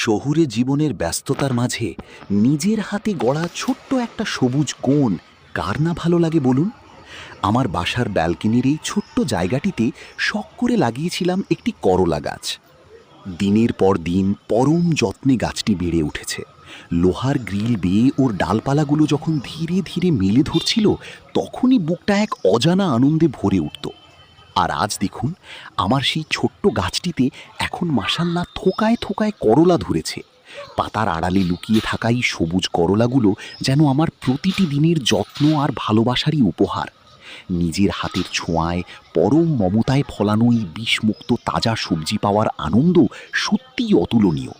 শহুরে জীবনের ব্যস্ততার মাঝে নিজের হাতে গড়া ছোট্ট একটা সবুজ কোণ কার না ভালো লাগে বলুন। আমার বাসার ব্যালকনির এই ছোট্ট জায়গাটিতে শখ করে লাগিয়েছিলাম একটি করলা গাছ। দিনের পর দিন পরম যত্নে গাছটি বেড়ে উঠেছে। লোহার গ্রিল বেয়ে ওর ডালপালাগুলো যখন ধীরে ধীরে মেলে ধরছিল, তখনই বুকটা এক অজানা আনন্দে ভরে উঠত। আর আজ দেখুন, আমার সেই ছোট্ট গাছটিতে এখন মাশাল্লাহ থোকায় থোকায় করলা ধরেছে। পাতার আড়ালে লুকিয়ে থাকা এই সবুজ করলাগুলো যেন আমার প্রতিটি দিনের যত্ন আর ভালোবাসারই উপহার। নিজের হাতের ছোঁয়ায় পরম মমতায় ফলানো এই বিষমুক্ত তাজা সবজি পাওয়ার আনন্দ সত্যিই অতুলনীয়।